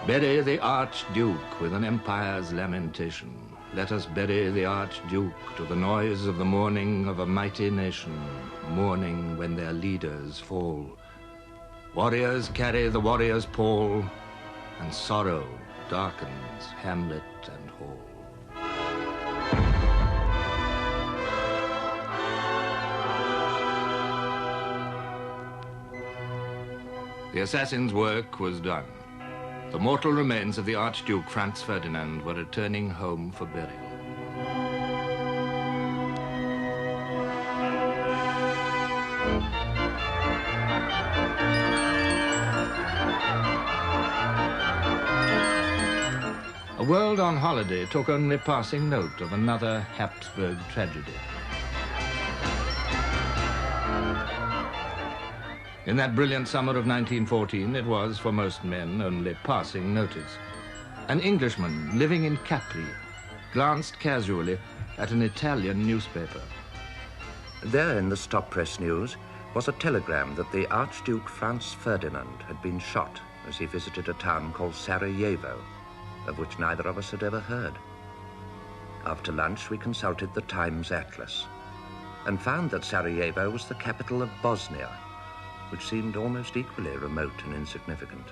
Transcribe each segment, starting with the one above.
Bury the Archduke with an empire's lamentation. Let us bury the Archduke to the noise of the mourning of a mighty nation, mourning when their leaders fall. Warriors carry the warrior's pall, and sorrow darkens hamlet and hall. The assassin's work was done. The mortal remains of the Archduke Franz Ferdinand were returning home for burial. A world on holiday took only passing note of another Habsburg tragedy. In that brilliant summer of 1914, it was, for most men, only passing notice. An Englishman living in Capri glanced casually at an Italian newspaper. There in the stop press news was a telegram that the Archduke Franz Ferdinand had been shot as he visited a town called Sarajevo, of which neither of us had ever heard. After lunch, we consulted the Times Atlas and found that Sarajevo was the capital of Bosnia, which seemed almost equally remote and insignificant.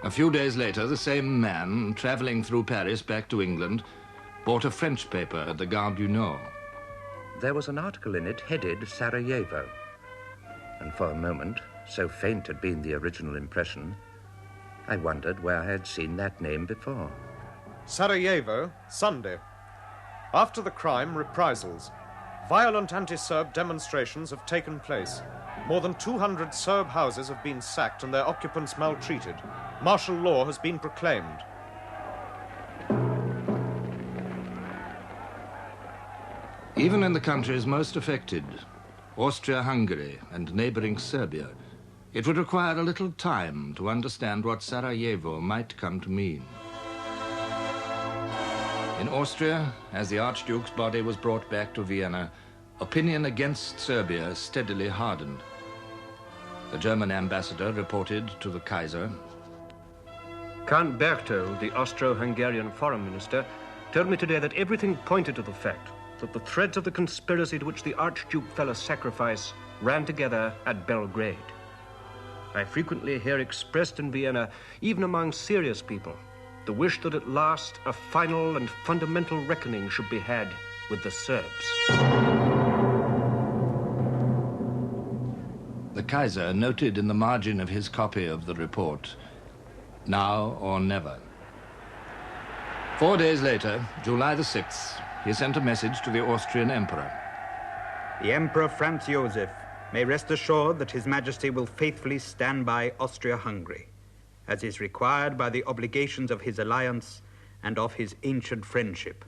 A few days later, the same man, traveling through Paris back to England, bought a French paper at the Gare du Nord. There was an article in it headed Sarajevo, and for a moment, so faint had been the original impression, I wondered where I had seen that name before. Sarajevo, Sunday. After the crime, reprisals. Violent anti-Serb demonstrations have taken place. More than 200 Serb houses have been sacked and their occupants maltreated. Martial law has been proclaimed. Even in the countries most affected, Austria-Hungary and neighboring Serbia, it would require a little time to understand what Sarajevo might come to mean. In Austria, as the Archduke's body was brought back to Vienna, opinion against Serbia steadily hardened. The German ambassador reported to the Kaiser. Count Berchtold, the Austro-Hungarian foreign minister, told me today that everything pointed to the fact that the threads of the conspiracy to which the Archduke fell a sacrifice ran together at Belgrade. I frequently hear expressed in Vienna, even among serious people, the wish that at last a final and fundamental reckoning should be had with the Serbs. The Kaiser noted in the margin of his copy of the report, "Now or never." 4 days later, July the 6th, he sent a message to the Austrian Emperor. The Emperor Franz Joseph may rest assured that His Majesty will faithfully stand by Austria-Hungary, as is required by the obligations of his alliance and of his ancient friendship.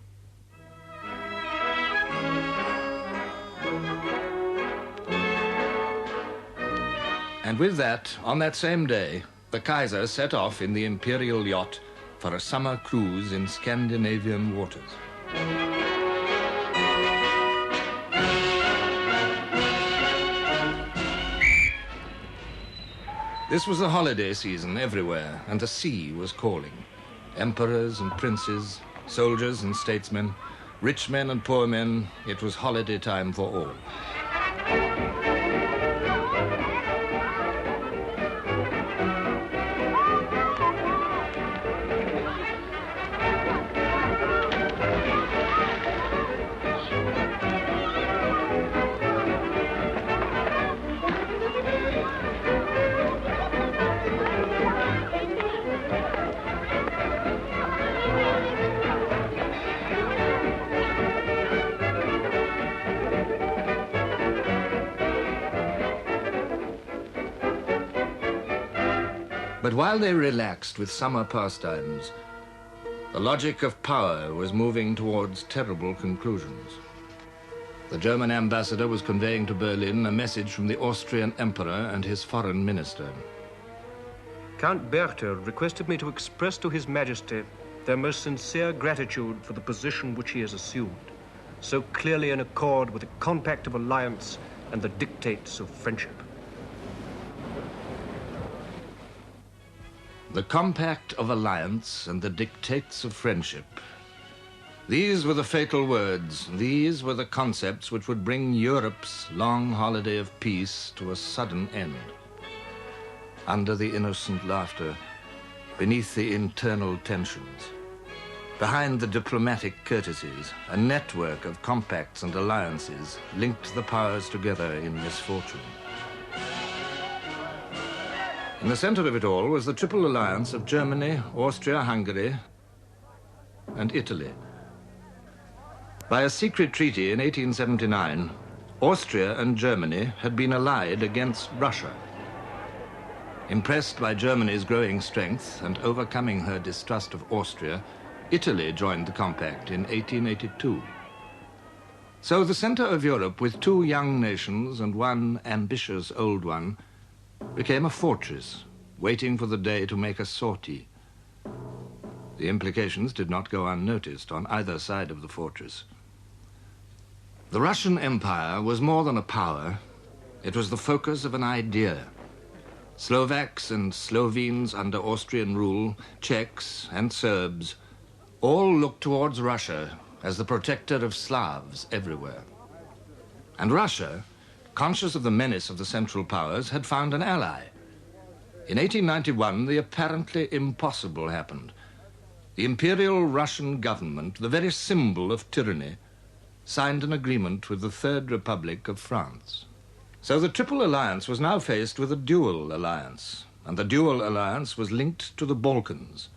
And with that, on that same day, the Kaiser set off in the imperial yacht for a summer cruise in Scandinavian waters. This was the holiday season everywhere, and the sea was calling. Emperors and princes, soldiers and statesmen, rich men and poor men, it was holiday time for all. But while they relaxed with summer pastimes, the logic of power was moving towards terrible conclusions. The German ambassador was conveying to Berlin a message from the Austrian emperor and his foreign minister. Count Berchtold requested me to express to His Majesty their most sincere gratitude for the position which he has assumed, so clearly in accord with the compact of alliance and the dictates of friendship. The compact of alliance and the dictates of friendship. These were the fatal words. These were the concepts which would bring Europe's long holiday of peace to a sudden end. Under the innocent laughter, beneath the internal tensions, behind the diplomatic courtesies, a network of compacts and alliances linked the powers together in misfortune. In the center of it all was the triple alliance of Germany, Austria-Hungary, and Italy. By a secret treaty in 1879, Austria and Germany had been allied against Russia. Impressed by Germany's growing strength and overcoming her distrust of Austria, Italy joined the compact in 1882. So the center of Europe, with two young nations and one ambitious old one, became a fortress, waiting for the day to make a sortie. The implications did not go unnoticed on either side of the fortress. The Russian Empire was more than a power. It was the focus of an idea. Slovaks and Slovenes under Austrian rule, Czechs and Serbs, all looked towards Russia as the protector of Slavs everywhere. And Russia, conscious of the menace of the Central Powers, had found an ally. In 1891, the apparently impossible happened. The Imperial Russian government, the very symbol of tyranny, signed an agreement with the Third Republic of France. So the Triple Alliance was now faced with a dual alliance, and the dual alliance was linked to the Balkans,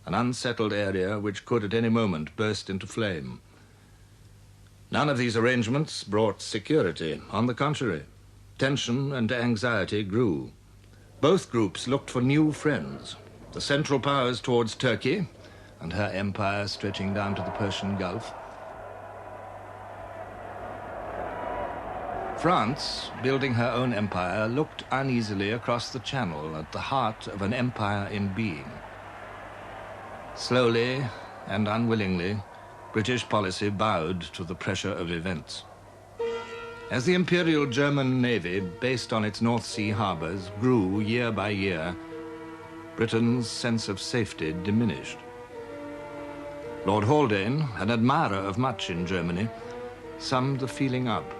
an unsettled area which could at any moment burst into flame. None of these arrangements brought security. On the contrary, tension and anxiety grew. Both groups looked for new friends. The Central Powers towards Turkey and her empire stretching down to the Persian Gulf. France, building her own empire, looked uneasily across the Channel at the heart of an empire in being. Slowly and unwillingly, British policy bowed to the pressure of events. As the Imperial German Navy, based on its North Sea harbors, grew year by year, Britain's sense of safety diminished. Lord Haldane, an admirer of much in Germany, summed the feeling up.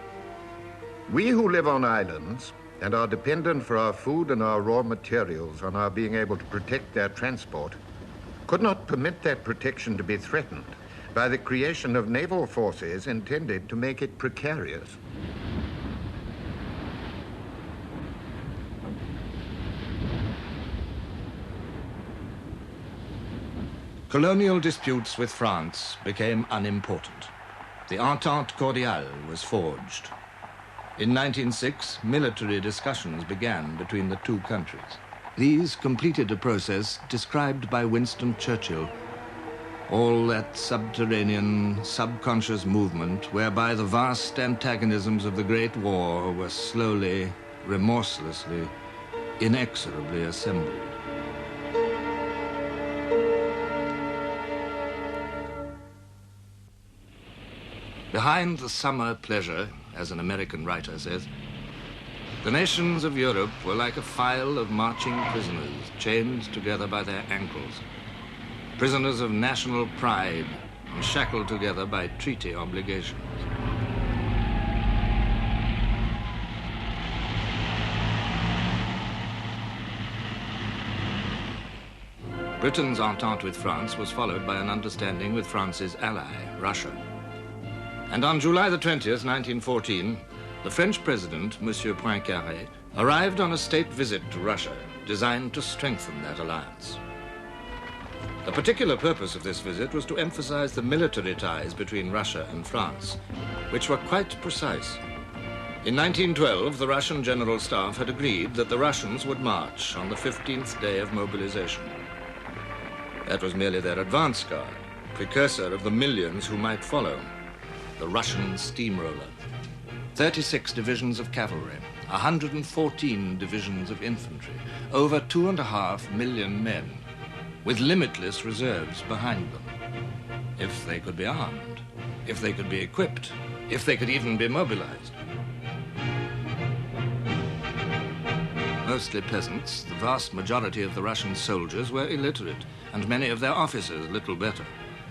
We who live on islands and are dependent for our food and our raw materials on our being able to protect their transport could not permit that protection to be threatened by the creation of naval forces intended to make it precarious. Colonial disputes with France became unimportant. The Entente Cordiale was forged. In 1906, military discussions began between the two countries. These completed a process described by Winston Churchill, all that subterranean, subconscious movement whereby the vast antagonisms of the Great War were slowly, remorselessly, inexorably assembled. Behind the summer pleasure, as an American writer says, the nations of Europe were like a file of marching prisoners chained together by their ankles, prisoners of national pride and shackled together by treaty obligations. Britain's entente with France was followed by an understanding with France's ally, Russia. And on July the 20th, 1914, the French president, Monsieur Poincaré, arrived on a state visit to Russia, designed to strengthen that alliance. The particular purpose of this visit was to emphasize the military ties between Russia and France, which were quite precise. In 1912, the Russian General Staff had agreed that the Russians would march on the 15th day of mobilization. That was merely their advance guard, precursor of the millions who might follow. The Russian steamroller. 36 divisions of cavalry, 114 divisions of infantry, over 2.5 million men, with limitless reserves behind them. If they could be armed, if they could be equipped, if they could even be mobilized. Mostly peasants, the vast majority of the Russian soldiers were illiterate, and many of their officers little better.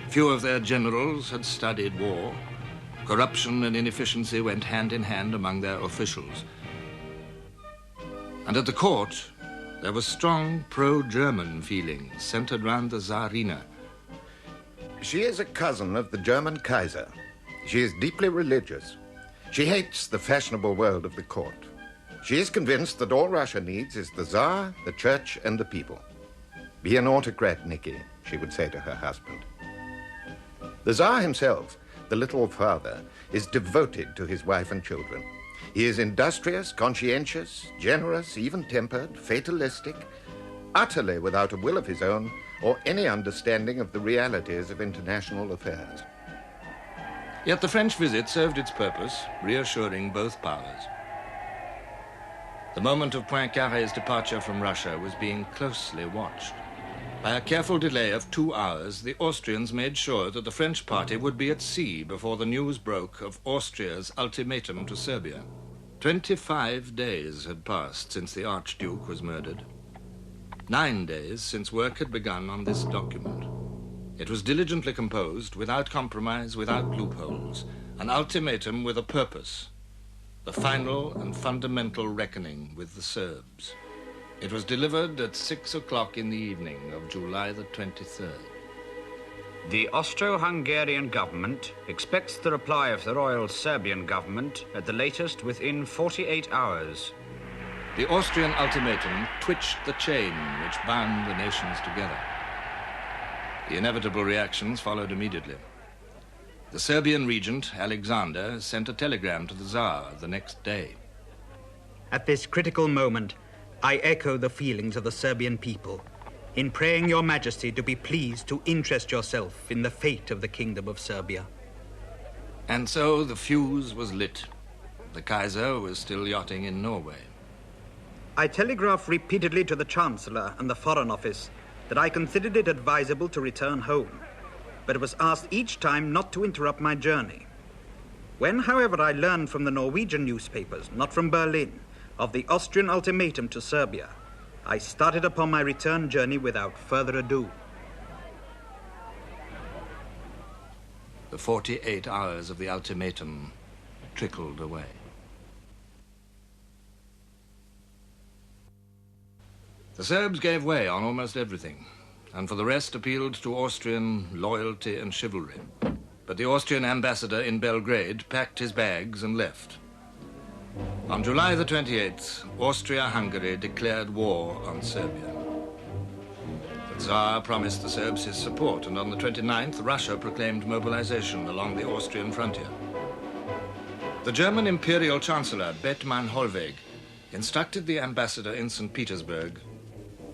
Few of their generals had studied war. Corruption and inefficiency went hand in hand among their officials. And at the court, there was strong pro-German feeling centered around the Tsarina. She is a cousin of the German Kaiser. She is deeply religious. She hates the fashionable world of the court. She is convinced that all Russia needs is the Tsar, the church, and the people. Be an autocrat, Nicky, she would say to her husband. The Tsar himself, the little father, is devoted to his wife and children. He is industrious, conscientious, generous, even-tempered, fatalistic, utterly without a will of his own or any understanding of the realities of international affairs. Yet the French visit served its purpose, reassuring both powers. The moment of Poincaré's departure from Russia was being closely watched. By a careful delay of 2 hours, the Austrians made sure that the French party would be at sea before the news broke of Austria's ultimatum to Serbia. 25 days had passed since the Archduke was murdered. 9 days since work had begun on this document. It was diligently composed, without compromise, without loopholes, an ultimatum with a purpose, the final and fundamental reckoning with the Serbs. It was delivered at 6 o'clock in the evening of July the 23rd. The Austro-Hungarian government expects the reply of the Royal Serbian government at the latest within 48 hours. The Austrian ultimatum twitched the chain which bound the nations together. The inevitable reactions followed immediately. The Serbian regent, Alexander, sent a telegram to the Tsar the next day. At this critical moment, I echo the feelings of the Serbian people in praying your majesty to be pleased to interest yourself in the fate of the Kingdom of Serbia. And so the fuse was lit. The Kaiser was still yachting in Norway. I telegraphed repeatedly to the Chancellor and the Foreign Office that I considered it advisable to return home, but was asked each time not to interrupt my journey. When, however, I learned from the Norwegian newspapers, not from Berlin, of the Austrian ultimatum to Serbia, I started upon my return journey without further ado. The 48 hours of the ultimatum trickled away. The Serbs gave way on almost everything, and for the rest appealed to Austrian loyalty and chivalry. But the Austrian ambassador in Belgrade packed his bags and left. On July the 28th, Austria-Hungary declared war on Serbia. The Tsar promised the Serbs his support, and on the 29th, Russia proclaimed mobilization along the Austrian frontier. The German Imperial Chancellor, Bethmann Hollweg, instructed the ambassador in St. Petersburg,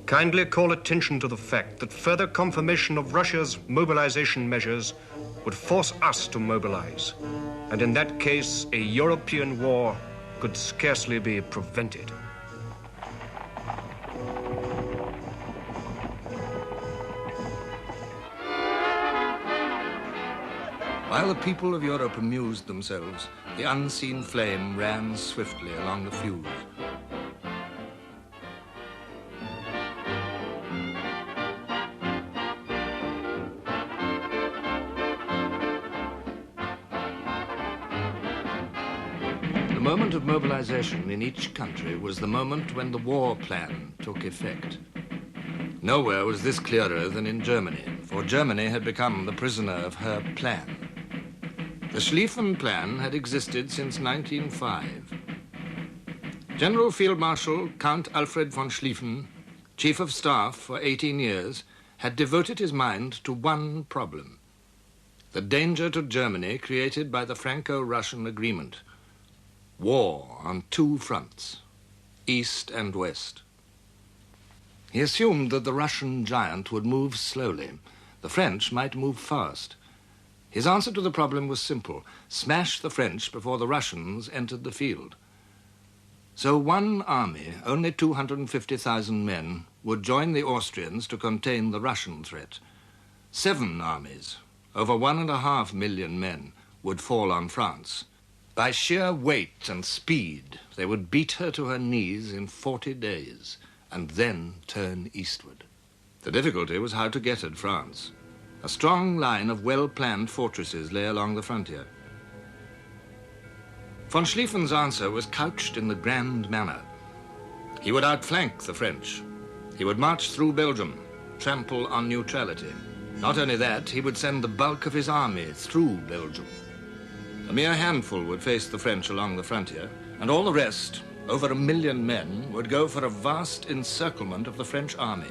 kindly call attention to the fact that further confirmation of Russia's mobilization measures would force us to mobilize, and in that case, a European war could scarcely be prevented. While the people of Europe amused themselves, the unseen flame ran swiftly along the fuse. The moment of mobilization in each country was the moment when the war plan took effect. Nowhere was this clearer than in Germany, for Germany had become the prisoner of her plan. The Schlieffen Plan had existed since 1905. General Field Marshal Count Alfred von Schlieffen, Chief of Staff for 18 years, had devoted his mind to one problem: the danger to Germany created by the Franco-Russian agreement. War on 2 fronts, east and west. He assumed that the Russian giant would move slowly. The French might move fast. His answer to the problem was simple: smash the French before the Russians entered the field. So one army, only 250,000 men, would join the Austrians to contain the Russian threat. 7 armies, over 1.5 million men, would fall on France. By sheer weight and speed, they would beat her to her knees in 40 days, and then turn eastward. The difficulty was how to get at France. A strong line of well-planned fortresses lay along the frontier. Von Schlieffen's answer was couched in the grand manner. He would outflank the French. He would march through Belgium, trample on neutrality. Not only that, he would send the bulk of his army through Belgium. A mere handful would face the French along the frontier, and all the rest, over 1 million men, would go for a vast encirclement of the French army.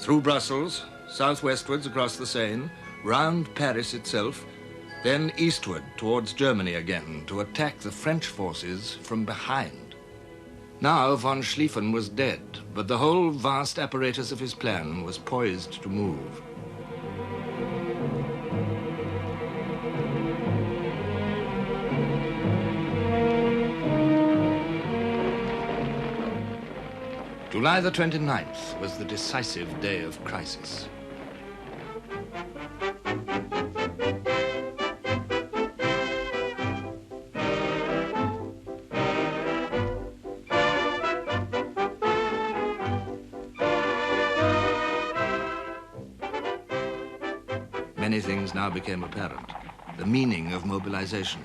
Through Brussels, southwestwards across the Seine, round Paris itself, then eastward towards Germany again to attack the French forces from behind. Now von Schlieffen was dead, but the whole vast apparatus of his plan was poised to move. July the 29th was the decisive day of crisis. Many things now became apparent. The meaning of mobilization,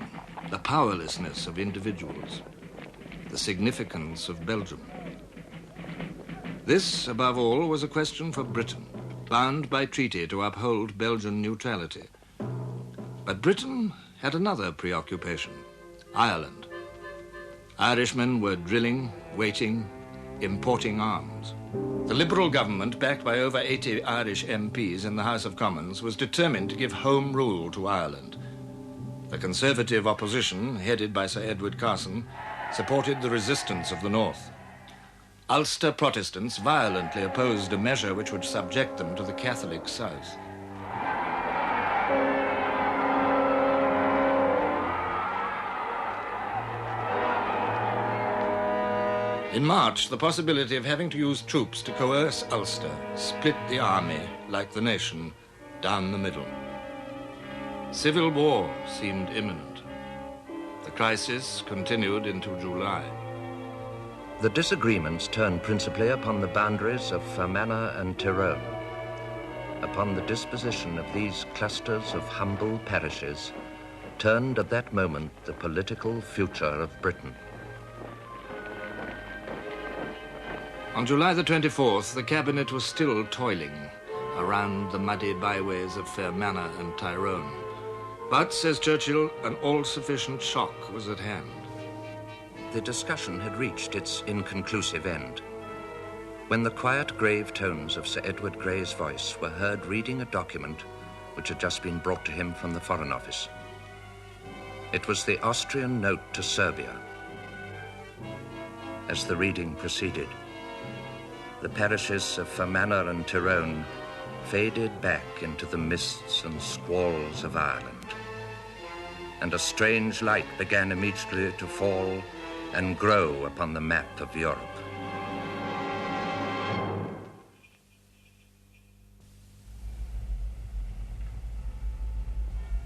the powerlessness of individuals, the significance of Belgium. This, above all, was a question for Britain, bound by treaty to uphold Belgian neutrality. But Britain had another preoccupation, Ireland. Irishmen were drilling, waiting, importing arms. The Liberal government, backed by over 80 Irish MPs in the House of Commons, was determined to give home rule to Ireland. The Conservative opposition, headed by Sir Edward Carson, supported the resistance of the North. Ulster Protestants violently opposed a measure which would subject them to the Catholic South. In March, the possibility of having to use troops to coerce Ulster split the army, like the nation, down the middle. Civil war seemed imminent. The crisis continued into July. The disagreements turned principally upon the boundaries of Fermanagh and Tyrone. Upon the disposition of these clusters of humble parishes turned at that moment the political future of Britain. On July the 24th, the cabinet was still toiling around the muddy byways of Fermanagh and Tyrone. But, says Churchill, an all-sufficient shock was at hand. The discussion had reached its inconclusive end when the quiet, grave tones of Sir Edward Grey's voice were heard reading a document which had just been brought to him from the Foreign Office. It was the Austrian note to Serbia. As the reading proceeded, the parishes of Fermanagh and Tyrone faded back into the mists and squalls of Ireland, and a strange light began immediately to fall and grow upon the map of Europe.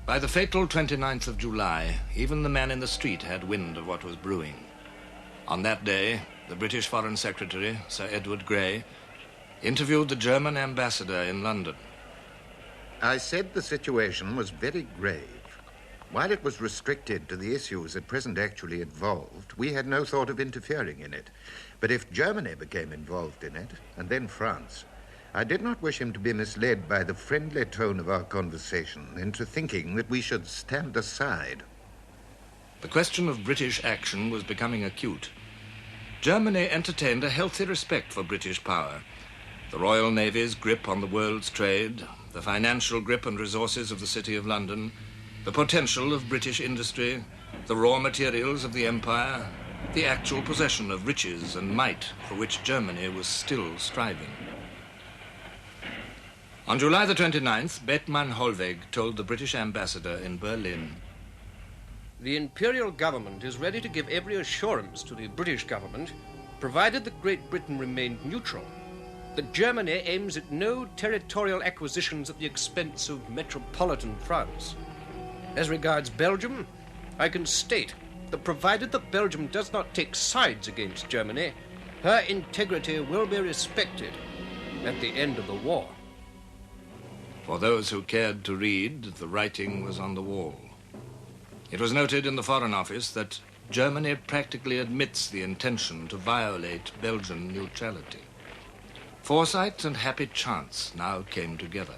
By the fatal 29th of July, even the man in the street had wind of what was brewing. On that day, the British Foreign Secretary, Sir Edward Grey, interviewed the German ambassador in London. I said the situation was very grave. While it was restricted to the issues at present actually involved, we had no thought of interfering in it. But if Germany became involved in it, and then France, I did not wish him to be misled by the friendly tone of our conversation into thinking that we should stand aside. The question of British action was becoming acute. Germany entertained a healthy respect for British power. The Royal Navy's grip on the world's trade, the financial grip and resources of the City of London, the potential of British industry, the raw materials of the empire, the actual possession of riches and might for which Germany was still striving. On July the 29th, Bethmann Hollweg told the British ambassador in Berlin, "The Imperial government is ready to give every assurance to the British government, provided that Great Britain remained neutral, that Germany aims at no territorial acquisitions at the expense of metropolitan France. As regards Belgium, I can state that provided that Belgium does not take sides against Germany, her integrity will be respected at the end of the war. For those who cared to read, the writing was on the wall. It was noted in the Foreign Office that Germany practically admits the intention to violate Belgian neutrality. Foresight and happy chance now came together.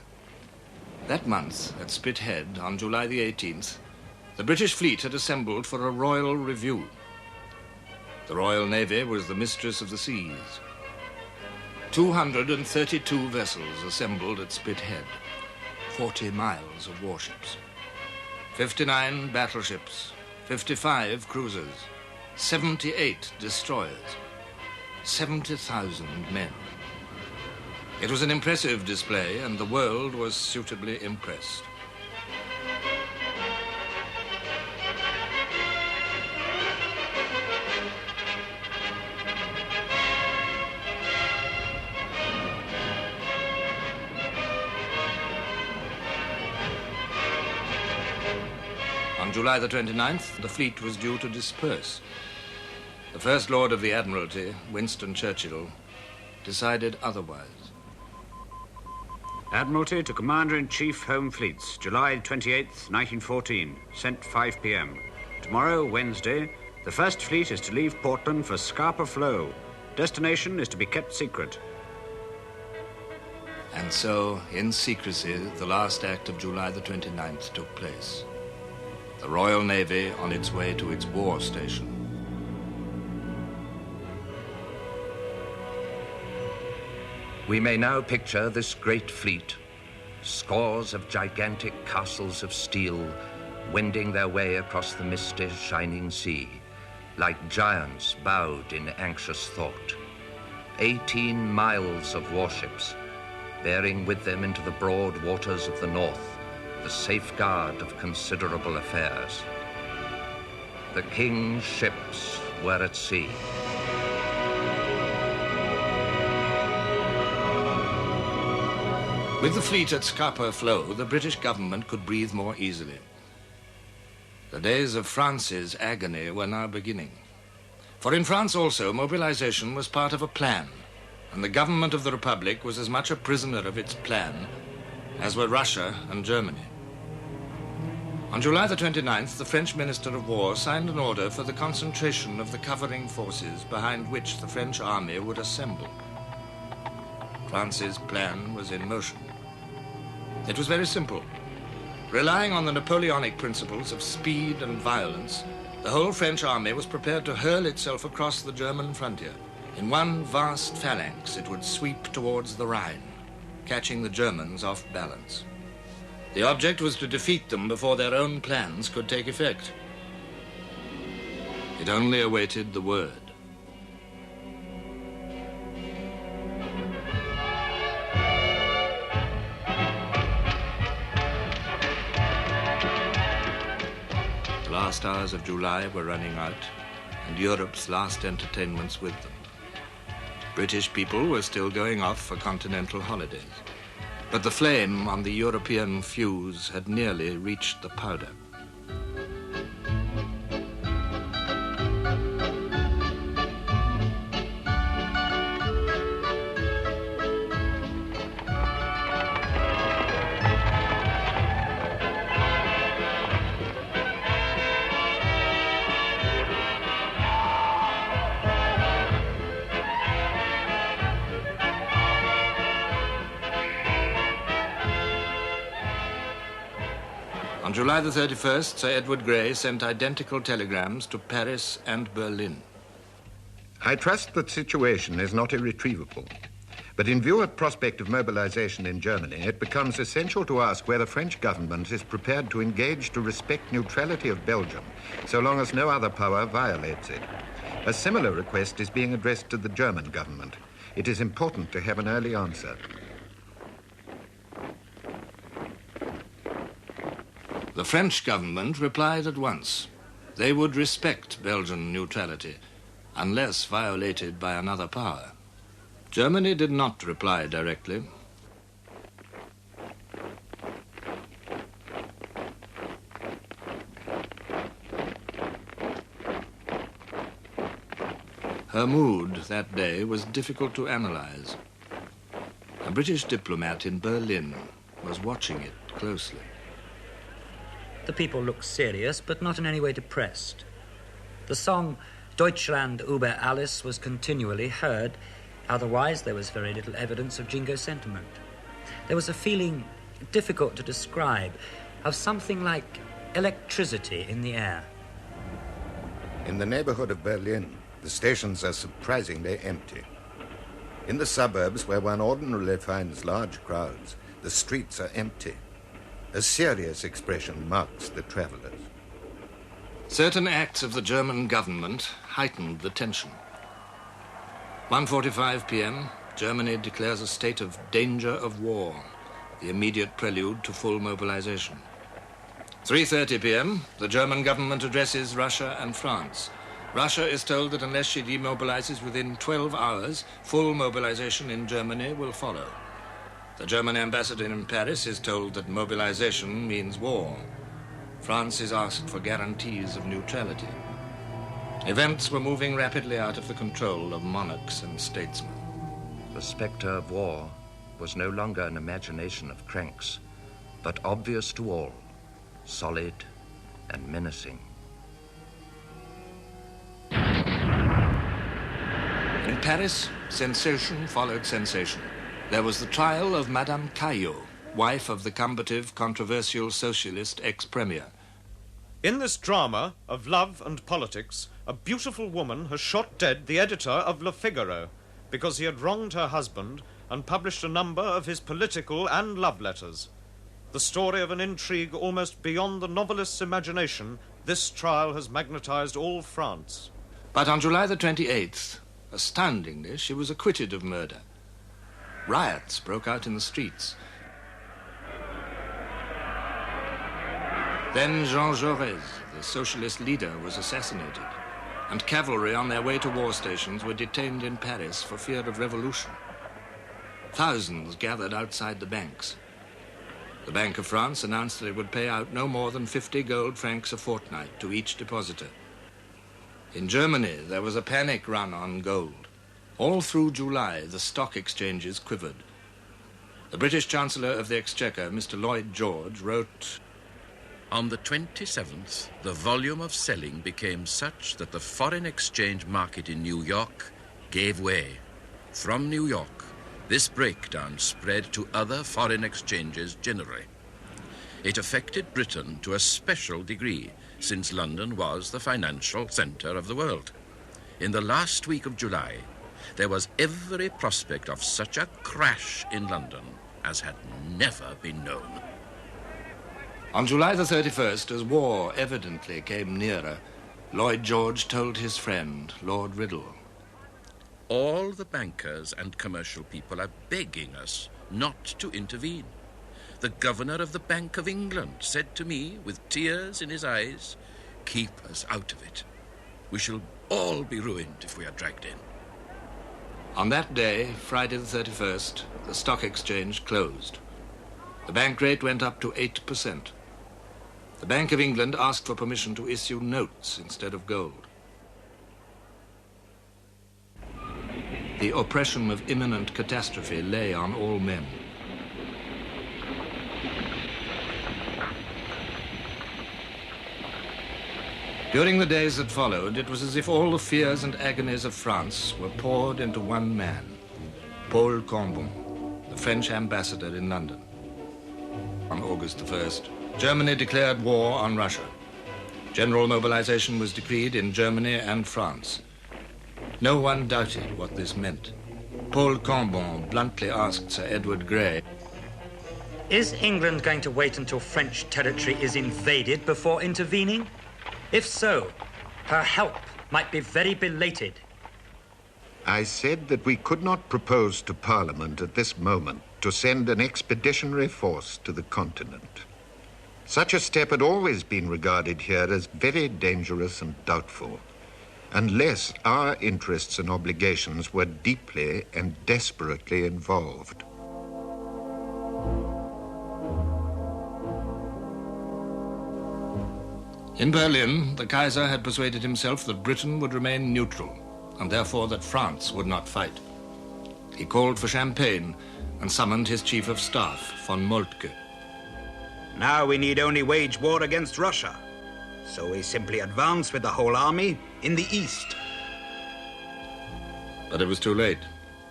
That month, at Spithead, on July the 18th, the British fleet had assembled for a royal review. The Royal Navy was the mistress of the seas. 232 vessels assembled at Spithead, 40 miles of warships, 59 battleships, 55 cruisers, 78 destroyers, 70,000 men. It was an impressive display, and the world was suitably impressed. On July the 29th, the fleet was due to disperse. The First Lord of the Admiralty, Winston Churchill, decided otherwise. Admiralty to Commander-in-Chief Home Fleets, July 28th, 1914, sent 5 p.m. Tomorrow, Wednesday, the First Fleet is to leave Portland for Scapa Flow. Destination is to be kept secret. And so, in secrecy, the last act of July the 29th took place. The Royal Navy on its way to its war station. We may now picture this great fleet, scores of gigantic castles of steel wending their way across the misty, shining sea, like giants bowed in anxious thought. 18 miles of warships, bearing with them into the broad waters of the north, the safeguard of considerable affairs. The king's ships were at sea. With the fleet at Scapa Flow, the British government could breathe more easily. The days of France's agony were now beginning. For in France also, mobilization was part of a plan, and the government of the Republic was as much a prisoner of its plan as were Russia and Germany. On July the 29th, the French Minister of War signed an order for the concentration of the covering forces behind which the French army would assemble. France's plan was in motion. It was very simple. Relying on the Napoleonic principles of speed and violence, the whole French army was prepared to hurl itself across the German frontier. In one vast phalanx, it would sweep towards the Rhine, catching the Germans off balance. The object was to defeat them before their own plans could take effect. It only awaited the word. The last hours of July were running out, and Europe's last entertainments with them. British people were still going off for continental holidays, but the flame on the European fuse had nearly reached the powder. On July the 31st, Sir Edward Grey sent identical telegrams to Paris and Berlin. I trust that the situation is not irretrievable. But in view of prospect of mobilization in Germany, it becomes essential to ask whether the French government is prepared to engage to respect neutrality of Belgium, so long as no other power violates it. A similar request is being addressed to the German government. It is important to have an early answer. The French government replied at once. They would respect Belgian neutrality, unless violated by another power. Germany did not reply directly. Her mood that day was difficult to analyze. A British diplomat in Berlin was watching it closely. The people looked serious, but not in any way depressed. The song Deutschland über alles was continually heard. Otherwise, there was very little evidence of jingo sentiment. There was a feeling difficult to describe of something like electricity in the air. In the neighborhood of Berlin, the stations are surprisingly empty. In the suburbs, where one ordinarily finds large crowds, the streets are empty. A serious expression marks the travelers. Certain acts of the German government heightened the tension. 1:45 p.m., Germany declares a state of danger of war, the immediate prelude to full mobilization. 3:30 p.m., the German government addresses Russia and France. Russia is told that unless she demobilizes within 12 hours, full mobilization in Germany will follow. The German ambassador in Paris is told that mobilization means war. France is asked for guarantees of neutrality. Events were moving rapidly out of the control of monarchs and statesmen. The spectre of war was no longer an imagination of cranks, but obvious to all, solid and menacing. In Paris, sensation followed sensation. There was the trial of Madame Caillot, wife of the combative, controversial socialist ex-premier. In this drama of love and politics, a beautiful woman has shot dead the editor of Le Figaro because he had wronged her husband and published a number of his political and love letters. The story of an intrigue almost beyond the novelist's imagination, this trial has magnetized all France. But on July the 28th, astoundingly, she was acquitted of murder. Riots broke out in the streets. Then Jean Jaurès, the socialist leader, was assassinated, and cavalry on their way to war stations were detained in Paris for fear of revolution. Thousands gathered outside the banks. The Bank of France announced that it would pay out no more than 50 gold francs a fortnight to each depositor. In Germany, there was a panic run on gold. All through July, the stock exchanges quivered. The British Chancellor of the Exchequer, Mr. Lloyd George, wrote, "On the 27th, the volume of selling became such that the foreign exchange market in New York gave way. From New York, this breakdown spread to other foreign exchanges generally. It affected Britain to a special degree, since London was the financial centre of the world. In the last week of July, there was every prospect of such a crash in London as had never been known." On July the 31st, as war evidently came nearer, Lloyd George told his friend, Lord Riddle, "All the bankers and commercial people are begging us not to intervene. The governor of the Bank of England said to me, with tears in his eyes, 'Keep us out of it. We shall all be ruined if we are dragged in.'" On that day, Friday the 31st, the stock exchange closed. The bank rate went up to 8%. The Bank of England asked for permission to issue notes instead of gold. The oppression of imminent catastrophe lay on all men. During the days that followed, it was as if all the fears and agonies of France were poured into one man, Paul Cambon, the French ambassador in London. On August the 1st, Germany declared war on Russia. General mobilization was decreed in Germany and France. No one doubted what this meant. Paul Cambon bluntly asked Sir Edward Grey, "Is England going to wait until French territory is invaded before intervening? If so, her help might be very belated." I said that we could not propose to Parliament at this moment to send an expeditionary force to the continent. Such a step had always been regarded here as very dangerous and doubtful, unless our interests and obligations were deeply and desperately involved. In Berlin, the Kaiser had persuaded himself that Britain would remain neutral. and therefore that France would not fight. He called for champagne and summoned his chief of staff, von Moltke. Now we need only wage war against Russia. So we simply advance with the whole army in the east. But it was too late.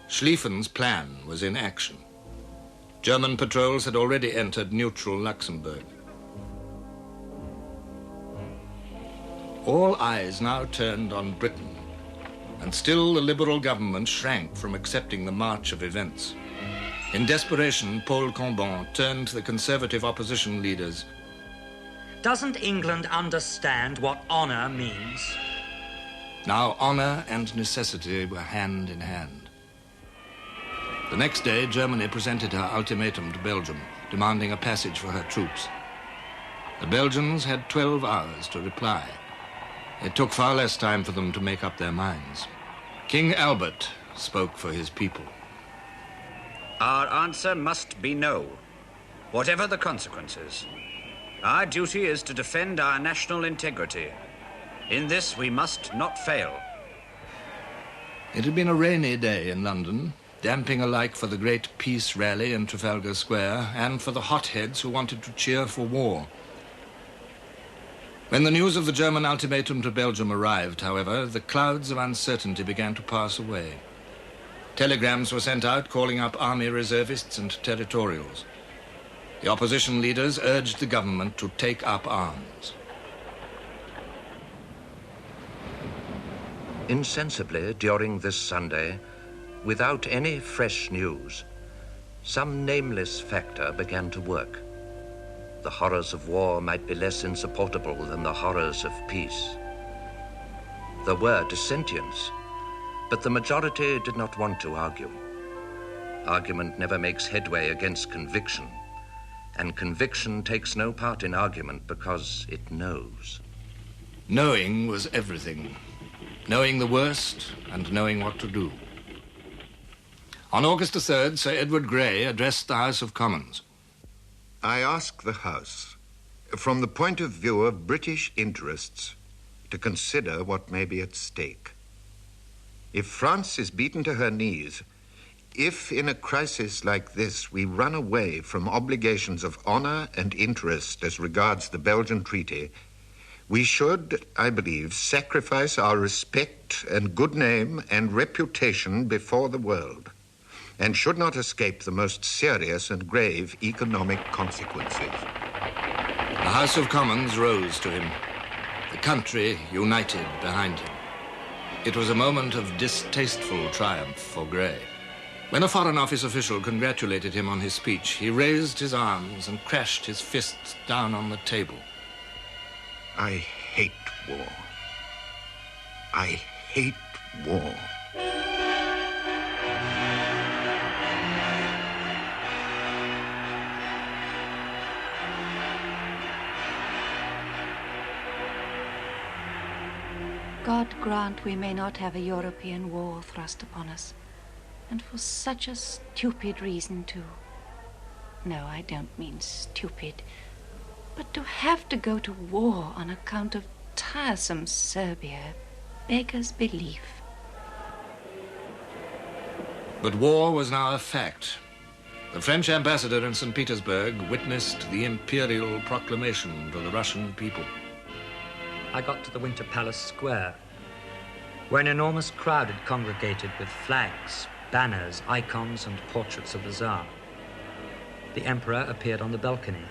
Schlieffen's plan was in action. German patrols had already entered neutral Luxembourg. All eyes now turned on Britain, and still the Liberal government shrank from accepting the march of events. In desperation, Paul Combon turned to the Conservative opposition leaders. Doesn't England understand what honor means? Now honor and necessity were hand in hand. The next day, Germany presented her ultimatum to Belgium, demanding a passage for her troops. The Belgians had 12 hours to reply. It took far less time for them to make up their minds. King Albert spoke for his people. Our answer must be no, whatever the consequences. Our duty is to defend our national integrity. In this, we must not fail. It had been a rainy day in London, damping alike for the great peace rally in Trafalgar Square and for the hotheads who wanted to cheer for war. When the news of the German ultimatum to Belgium arrived, however, the clouds of uncertainty began to pass away. Telegrams were sent out calling up army reservists and territorials. The opposition leaders urged the government to take up arms. Insensibly, during this Sunday, without any fresh news, some nameless factor began to work. The horrors of war might be less insupportable than the horrors of peace. There were dissentients, but the majority did not want to argue. Argument never makes headway against conviction, and conviction takes no part in argument because it knows. Knowing was everything. Knowing the worst and knowing what to do. On August the 3rd, Sir Edward Grey addressed the House of Commons. I ask the House, from the point of view of British interests, to consider what may be at stake. If France is beaten to her knees, if in a crisis like this we run away from obligations of honor and interest as regards the Belgian Treaty, we should, I believe, sacrifice our respect and good name and reputation before the world, and should not escape the most serious and grave economic consequences. The House of Commons rose to him, the country united behind him. It was a moment of distasteful triumph for Grey. When a Foreign Office official congratulated him on his speech, he raised his arms and crashed his fists down on the table. I hate war. I hate war. God grant we may not have a European war thrust upon us, and for such a stupid reason, too. No, I don't mean stupid, but to have to go to war on account of tiresome Serbia beggars belief. But war was now a fact. The French ambassador in St. Petersburg witnessed the imperial proclamation to the Russian people. I got to the Winter Palace Square, where an enormous crowd had congregated with flags, banners, icons, and portraits of the Tsar. The Emperor appeared on the balcony.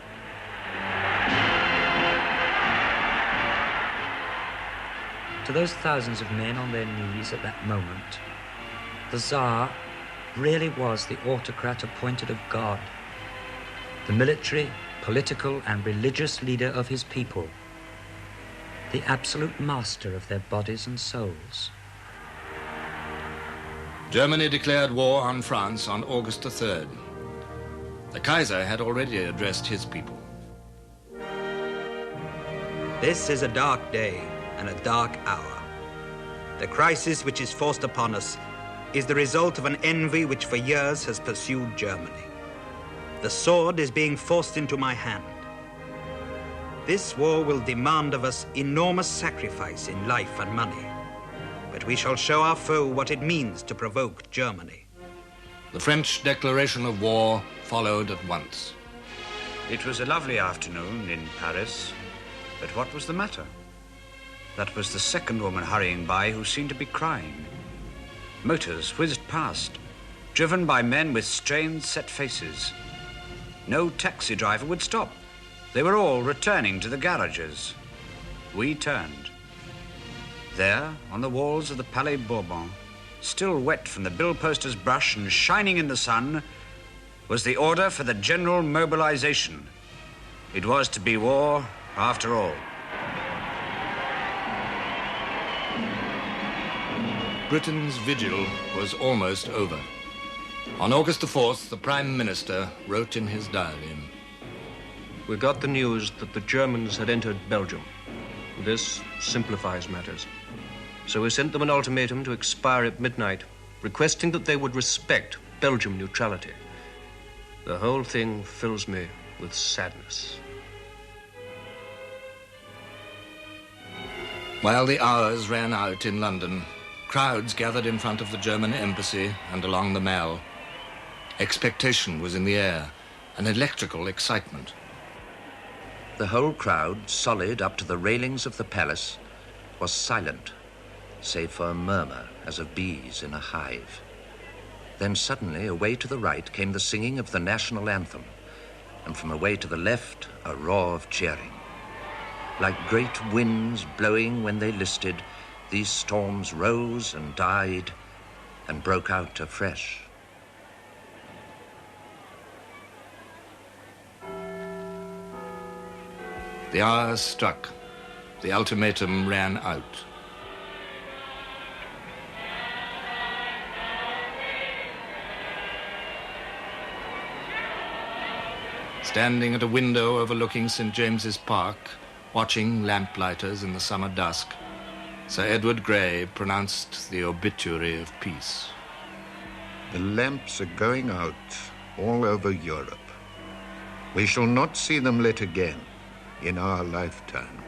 To those thousands of men on their knees at that moment, the Tsar really was the autocrat appointed of God, the military, political, and religious leader of his people, the absolute master of their bodies and souls. Germany declared war on France on August the 3rd. The Kaiser had already addressed his people. This is a dark day and a dark hour. The crisis which is forced upon us is the result of an envy which for years has pursued Germany. The sword is being forced into my hand. This war will demand of us enormous sacrifice in life and money. but we shall show our foe what it means to provoke Germany. The French declaration of war followed at once. It was a lovely afternoon in Paris, but what was the matter? That was the second woman hurrying by who seemed to be crying. Motors whizzed past, driven by men with strained, set faces. No taxi driver would stop. They were all returning to the garages. We turned. There, on the walls of the Palais Bourbon, still wet from the bill-poster's brush and shining in the sun, was the order for the general mobilization. It was to be war after all. Britain's vigil was almost over. On August the 4th, the Prime Minister wrote in his diary, We got the news that the Germans had entered Belgium. This simplifies matters. So we sent them an ultimatum to expire at midnight, requesting that they would respect Belgian neutrality. The whole thing fills me with sadness. While the hours ran out in London, crowds gathered in front of the German embassy and along the Mall. Expectation was in the air, an electrical excitement. The whole crowd, solid up to the railings of the palace, was silent, save for a murmur as of bees in a hive. Then suddenly, away to the right, came the singing of the national anthem, and from away to the left, a roar of cheering. Like great winds blowing when they listed, these storms rose and died and broke out afresh. The hour struck. The ultimatum ran out. Standing at a window overlooking St. James's Park, watching lamplighters in the summer dusk, Sir Edward Grey pronounced the obituary of peace. The lamps are going out all over Europe. We shall not see them lit again in our lifetime.